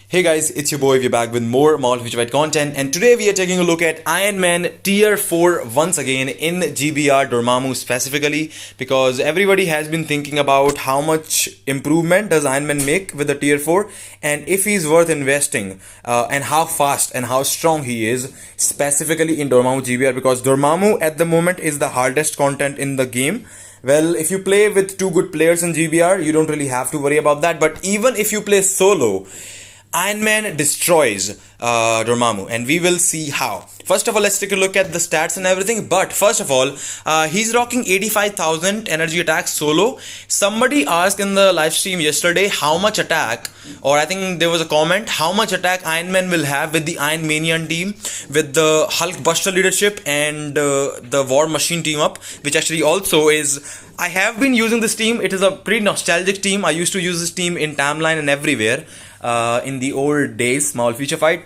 Hey guys, it's your boy. We're back with more Marvel Future Fight content, and today we are taking a look at Ironman Tier 4 once again in GBR Dormammu specifically, because everybody has been thinking about how much improvement does Ironman make with the Tier 4 and if he's worth investing, and how fast and how strong he is specifically in Dormammu GBR, because Dormammu at the moment is the hardest content in the game. Well, if you play with two good players in GBR, you don't really have to worry about that, but even if you play solo, Ironman destroys Dormammu, and we will see how. First of all, let's take a look at the stats and everything. But first of all, he's rocking 85,000 energy attack solo. Somebody asked in the live stream yesterday how much attack, or I think there was a comment, how much attack Ironman will have with the Iron Manian team, with the Hulk Buster leadership and the War Machine team up, which actually also is. I have been using this team. It is a pretty nostalgic team. I used to use this team in timeline and everywhere. In the old days, Marvel Future Fight,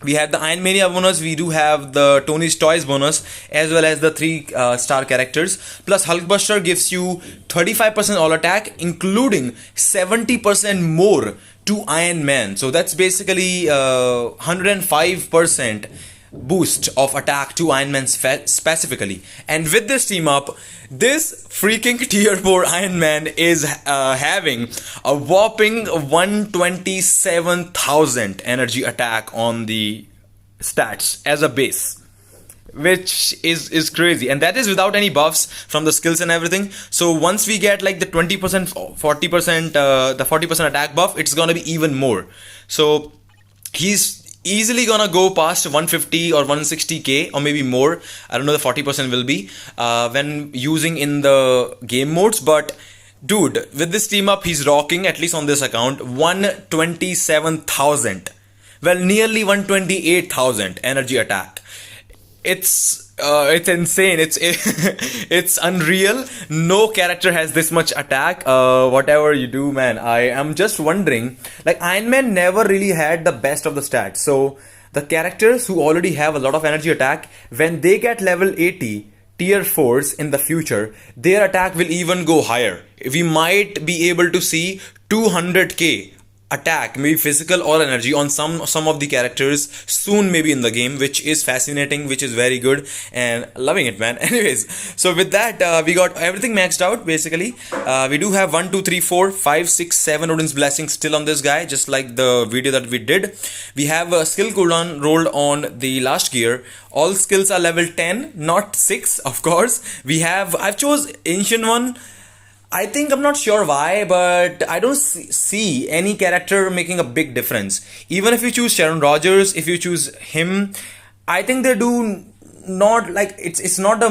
we had the Iron Mania bonus, we do have the Tony's Toys bonus, as well as the 3-star characters. Plus Hulkbuster gives you 35% all attack, including 70% more to Iron Man. So that's basically 105% boost of attack to Iron Man specifically. And with this team up, this freaking tier 4 Iron Man is having a whopping 127,000 energy attack on the stats as a base, which is crazy, and that is without any buffs from the skills and everything. So once we get like the 20%, 40%, the 40% attack buff, it's gonna be even more. So he's easily gonna go past 150 or 160k or maybe more. I don't know, the 40% will be when using in the game modes. But dude, with this team up, he's rocking, at least on this account, 127,000, well, nearly 128,000 energy attack. It's insane. It's unreal. No character has this much attack. Whatever you do, man, I am just wondering, like, Iron Man never really had the best of the stats. So the characters who already have a lot of energy attack, when they get level 80 tier 4s in the future, their attack will even go higher. We might be able to see 200k attack, maybe physical or energy, on some of the characters soon, maybe in the game, which is fascinating, which is very good, and loving it, man. Anyways, so with that, we got everything maxed out basically. We do have 1 2 3 4 5 6 7 Odin's blessings still on this guy, just like the video that we did. We have a skill cooldown rolled on the last gear. All skills are level 10, not 6, of course. I've chose Ancient One. I think, I'm not sure why, but I don't see any character making a big difference. Even if you choose Sharon Rogers, if you choose him, I think they do not, like, it's not a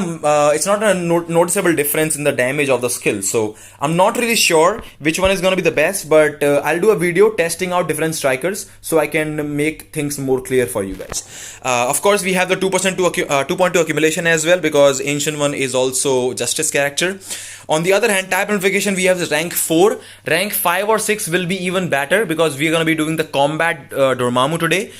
noticeable difference in the damage of the skill. So I'm not really sure which one is going to be the best, but I'll do a video testing out different strikers so I can make things more clear for you guys. Of course, we have the 2.2 accumulation as well, because Ancient One is also Justice character. On the other hand, type amplification, we have the rank 4. Rank 5 or 6 will be even better, because we're going to be doing the combat Dormammu today.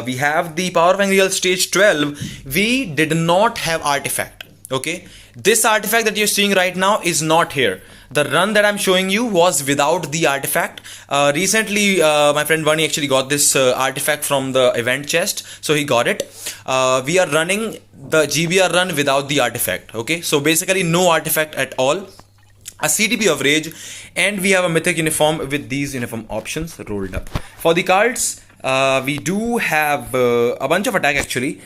We have the Power of Angel stage 12. We did not have artifact. Okay, this artifact that you're seeing right now is not here. The run that I'm showing you was without the artifact. Recently, my friend Vani actually got this artifact from the event chest, so he got it. We are running the GBR run without the artifact. Okay, so basically no artifact at all. A CTP of Rage, and we have a mythic uniform with these uniform options rolled up. For the cards, we do have a bunch of attack actually.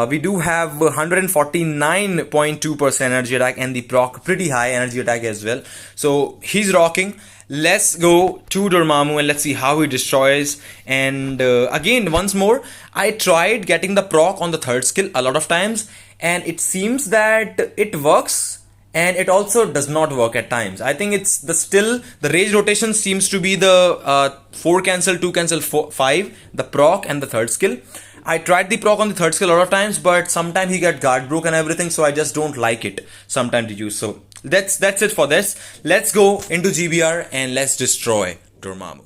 We do have 149.2% energy attack, and the proc pretty high energy attack as well. So he's rocking. Let's go to Dormammu and let's see how he destroys. And again, once more, I tried getting the proc on the third skill a lot of times, and it seems that it works, and it also does not work at times. I think it's the rage rotation seems to be the 4 cancel, 2 cancel, 5, the proc and the third skill. I tried the proc on the third skill a lot of times, but sometimes he got guard broke and everything, so I just don't like it sometimes to use. So that's it for this. Let's go into GBR and let's destroy Dormammu.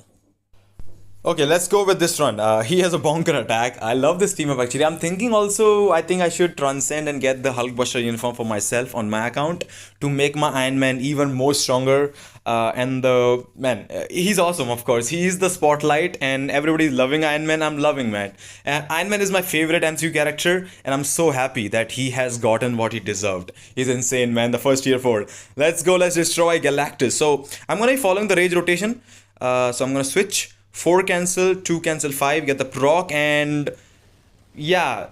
Okay, let's go with this run. He has a bonker attack. I love this team up actually. I'm thinking also, I think I should transcend and get the Hulkbuster uniform for myself on my account to make my Iron Man even more stronger. And the man, he's awesome. Of course, he's the spotlight, and everybody's loving Iron Man. I'm loving, man. Iron Man is my favorite MCU character, and I'm so happy that he has gotten what he deserved. He's insane, man. The first tier 4. Let's go. Let's destroy Galactus. So I'm gonna be following the rage rotation. So I'm gonna switch 4 cancel, 2 cancel 5, get the proc, and yeah,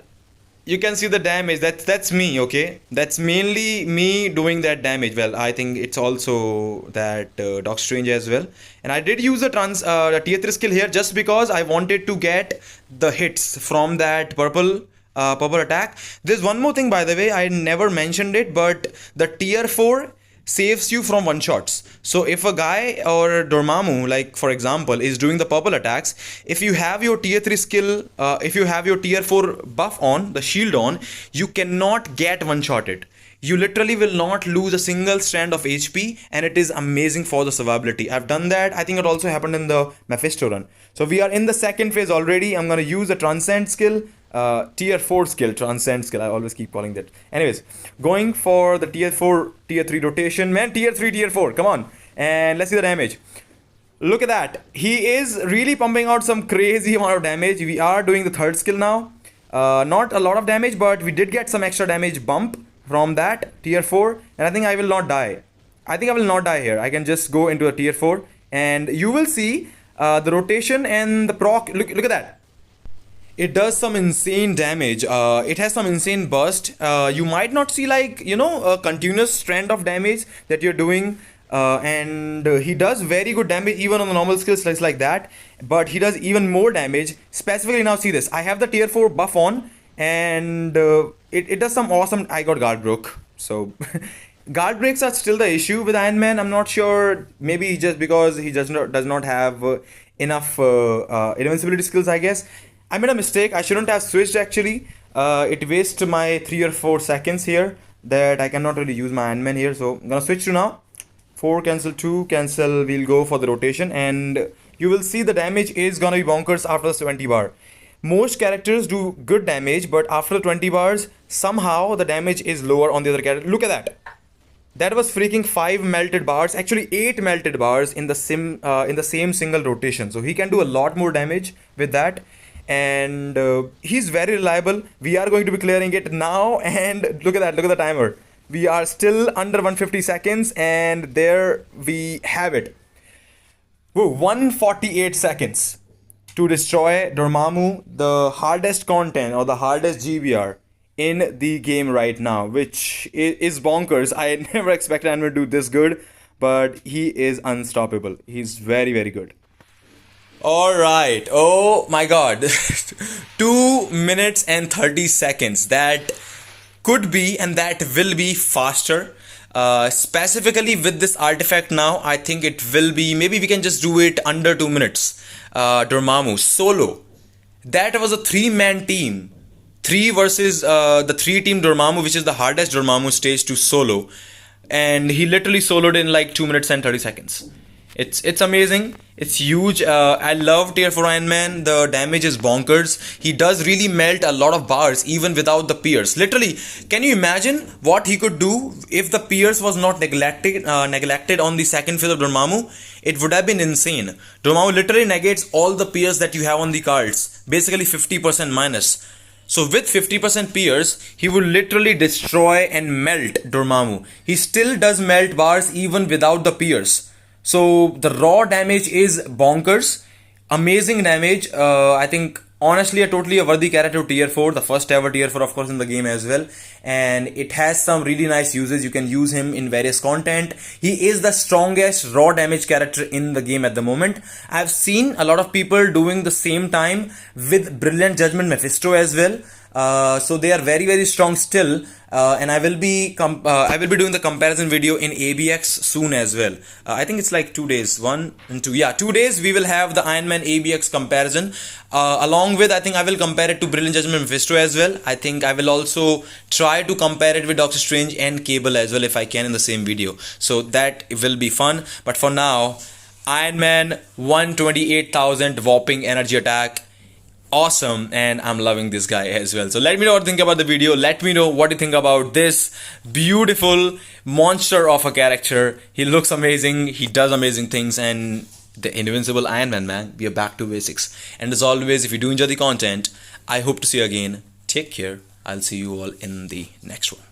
you can see the damage. That's me, okay? That's mainly me doing that damage. Well, I think it's also that Doc Strange as well. And I did use the tier 3 skill here just because I wanted to get the hits from that purple attack. There's one more thing, by the way, I never mentioned it, but the tier 4 saves you from one shots. So if a guy or Dormammu, like for example, is doing the purple attacks, if you have your tier 3 skill, if you have your tier 4 buff on, the shield on, you cannot get one shotted. You literally will not lose a single strand of HP, and it is amazing for the survivability. I've done that. I think it also happened in the Mephisto run. So we are in the second phase already. I'm gonna use the Transcend skill, tier 4 skill, Transcend skill. I always keep calling that. Anyways, going for the tier 4, tier 3 rotation. Man, tier 3, tier 4. Come on. And let's see the damage. Look at that. He is really pumping out some crazy amount of damage. We are doing the third skill now. Not a lot of damage, but we did get some extra damage bump from that tier 4, and I think I will not die. I think I will not die here. I can just go into a tier 4, and you will see the rotation and the proc. Look at that. It does some insane damage. It has some insane burst. You might not see, like, you know, a continuous strand of damage that you're doing, and he does very good damage even on the normal skills like that, but he does even more damage. Specifically, now see this, I have the tier 4 buff on, and it does some awesome. I got guard broke, so guard breaks are still the issue with Iron Man. I'm not sure, maybe just because he does not have enough invincibility skills, I guess. I made a mistake. I shouldn't have switched actually. It wastes my 3 or 4 seconds here that I cannot really use my Iron Man here, so I'm gonna switch to now. 4 cancel, 2 cancel, we'll go for the rotation, and you will see the damage is gonna be bonkers after the 20 bar. Most characters do good damage, but after the 20 bars, somehow the damage is lower on the other character. Look at that. That was freaking 5 melted bars, actually 8 melted bars in the same single rotation. So he can do a lot more damage with that, and he's very reliable. We are going to be clearing it now, and look at that. Look at the timer. We are still under 150 seconds, and there we have it. Whoa, 148 seconds to destroy Dormammu, the hardest content or the hardest GBR in the game right now, which is bonkers. I never expected him to do this good, but he is unstoppable. He's very, very good. Alright, oh my god. 2 minutes and 30 seconds. That could be and that will be faster. Specifically with this artifact now, I think it will be, maybe we can just do it under 2 minutes. Dormammu solo, that was a 3-man team, 3 versus the 3 team Dormammu, which is the hardest Dormammu stage to solo, and he literally soloed in like 2 minutes and 30 seconds. It's amazing. It's huge. I love tier 4 Iron Man. The damage is bonkers. He does really melt a lot of bars even without the pierce. Literally, can you imagine what he could do if the pierce was not neglected on the second phase of Dormammu? It would have been insane. Dormammu literally negates all the pierce that you have on the cards. Basically 50% minus. So with 50% pierce, he would literally destroy and melt Dormammu. He still does melt bars even without the pierce. So the raw damage is bonkers. Amazing damage. I think honestly a worthy character to tier 4, the first ever tier 4 of course in the game as well, and it has some really nice uses. You can use him in various content. He is the strongest raw damage character in the game at the moment. I've seen a lot of people doing the same time with Brilliant Judgment Mephisto as well. So they are very, very strong still, and I will be doing the comparison video in ABX soon as well. I think it's like 2 days, 1 and 2. Yeah, 2 days we will have the Iron Man ABX comparison. Along with, I think I will compare it to Brilliant Judgment Mephisto as well. I think I will also try to compare it with Doctor Strange and Cable as well if I can in the same video. So that will be fun. But for now, Iron Man 128,000 whopping energy attack. awesome, and I'm loving this guy as well. So let me know what you think about the video. Let me know what you think about this beautiful monster of a character. He looks amazing, he does amazing things, and the invincible Iron Man, man. We are back to basics. And as always, if you do enjoy the content, I hope to see you again. Take care. I'll see you all in the next one.